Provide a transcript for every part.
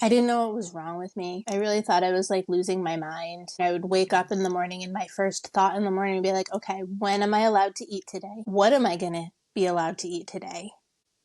I didn't know what was wrong with me. I really thought I was like losing my mind. I would wake up in the morning and my first thought in the morning would be like, okay, when am I allowed to eat today? What am I going to be allowed to eat today?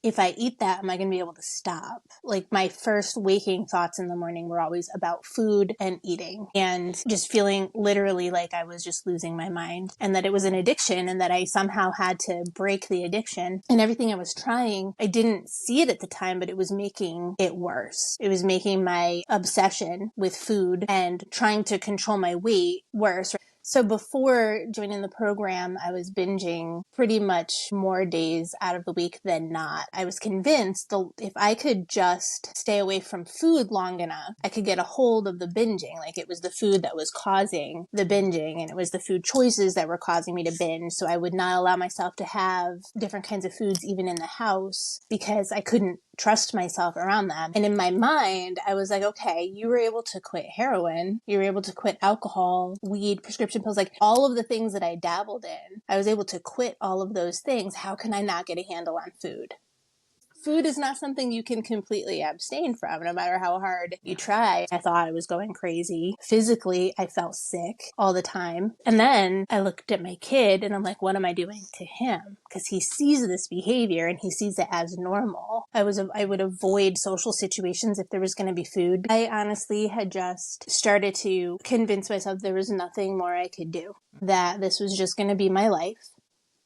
If I eat that, am I going to be able to stop? Like my first waking thoughts in the morning were always about food and eating and just feeling literally like I was just losing my mind and that it was an addiction and that I somehow had to break the addiction. And everything I was trying, I didn't see it at the time, but it was making it worse. It was making my obsession with food and trying to control my weight worse. So before joining the program, I was binging pretty much more days out of the week than not. I was convinced if I could just stay away from food long enough, I could get a hold of the binging. Like it was the food that was causing the binging and it was the food choices that were causing me to binge. So I would not allow myself to have different kinds of foods even in the house because I couldn't trust myself around them. And in my mind, I was like, okay, you were able to quit heroin. You were able to quit alcohol, weed, prescription pills, like all of the things that I dabbled in. I was able to quit all of those things. How can I not get a handle on food? Food is not something you can completely abstain from, no matter how hard you try. I thought I was going crazy. Physically, I felt sick all the time. And then I looked at my kid and I'm like, what am I doing to him? Because he sees this behavior and he sees it as normal. I would avoid social situations if there was going to be food. I honestly had just started to convince myself there was nothing more I could do, that this was just going to be my life.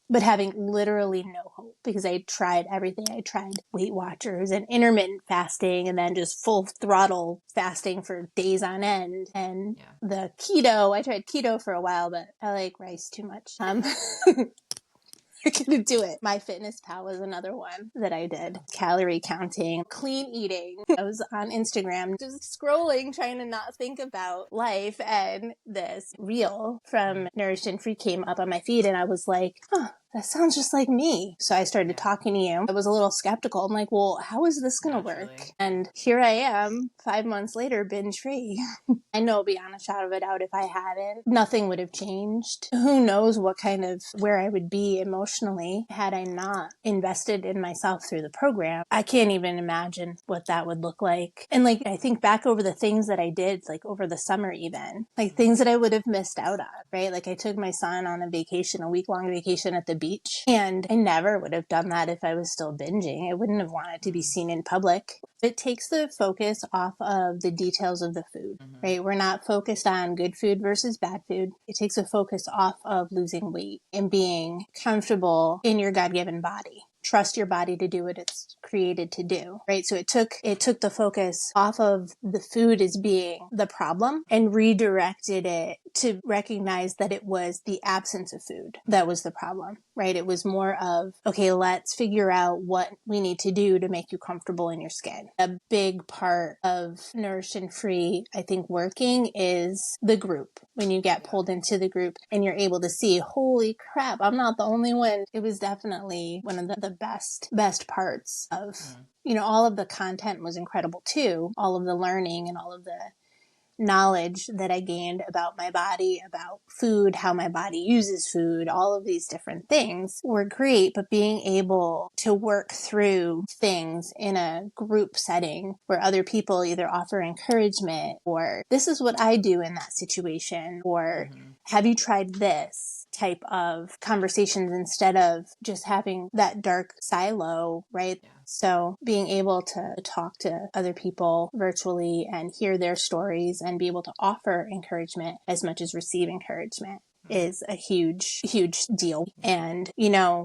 But having literally no hope because I tried everything. I tried Weight Watchers and intermittent fasting and then just full throttle fasting for days on end. And the keto, I tried keto for a while, but I like rice too much. I couldn't do it. MyFitnessPal was another one that I did. Calorie counting, clean eating. I was on Instagram just scrolling, trying to not think about life. And this reel from Nourished and Free came up on my feed and I was like, huh, that sounds just like me. So I started talking to you. I was a little skeptical. I'm like, well, how is this going to work? And here I am 5 months later, binge free. I know beyond a shadow of a doubt if I hadn't, nothing would have changed. Who knows where I would be emotionally had I not invested in myself through the program. I can't even imagine what that would look like. And like, I think back over the things that I did, like over the summer even, like things that I would have missed out on, right? Like I took my son on a vacation, a week-long vacation at the beach, and I never would have done that if I was still binging. I wouldn't have wanted to be seen in public. It takes the focus off of the details of the food, right? We're not focused on good food versus bad food. It takes the focus off of losing weight and being comfortable in your God-given body. Trust your body to do what it's created to do, right? So it took the focus off of the food as being the problem and redirected it to recognize that it was the absence of food that was the problem, right? It was more of, okay, let's figure out what we need to do to make you comfortable in your skin. A big part of Nourished and Free, I think, working is the group. When you get pulled into the group and you're able to see, holy crap, I'm not the only one. It was definitely one of the best parts of, all of the content was incredible too. All of the learning and all of the knowledge that I gained about my body, about food, how my body uses food, all of these different things were great, but being able to work through things in a group setting where other people either offer encouragement or this is what I do in that situation, or have you tried this? Type of conversations instead of just having that dark silo, right? So being able to talk to other people virtually and hear their stories and be able to offer encouragement as much as receive encouragement is a huge, huge deal. And,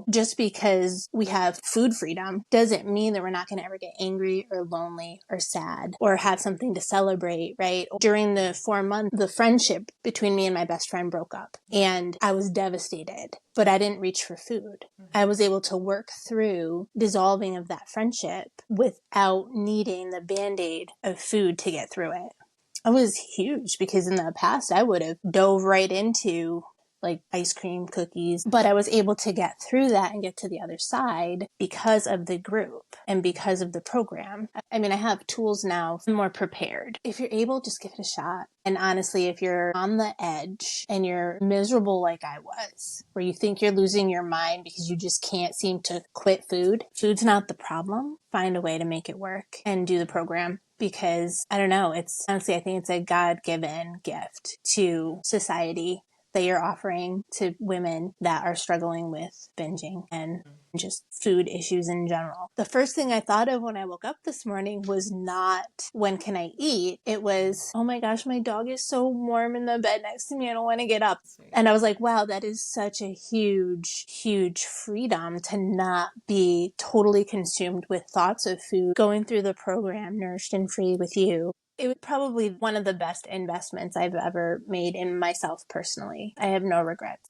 just because we have food freedom doesn't mean that we're not going to ever get angry or lonely or sad or have something to celebrate, right? During the 4 months, the friendship between me and my best friend broke up and I was devastated, but I didn't reach for food. I was able to work through dissolving of that friendship without needing the Band-Aid of food to get through it. It was huge because in the past I would have dove right into like ice cream, cookies, but I was able to get through that and get to the other side because of the group and because of the program. I mean, I have tools now, I'm more prepared. If you're able, just give it a shot. And honestly, if you're on the edge and you're miserable like I was, where you think you're losing your mind because you just can't seem to quit food, food's not the problem. Find a way to make it work and do the program. because I don't know, it's honestly, I think it's a God-given gift to society that you're offering to women that are struggling with binging and just food issues in general. The first thing I thought of when I woke up this morning was not, when can I eat? It was, oh my gosh, my dog is so warm in the bed next to me. I don't want to get up. And I was like, wow, that is such a huge, huge freedom to not be totally consumed with thoughts of food. Going through the program, Nourished and Free with you, it was probably one of the best investments I've ever made in myself personally. I have no regrets.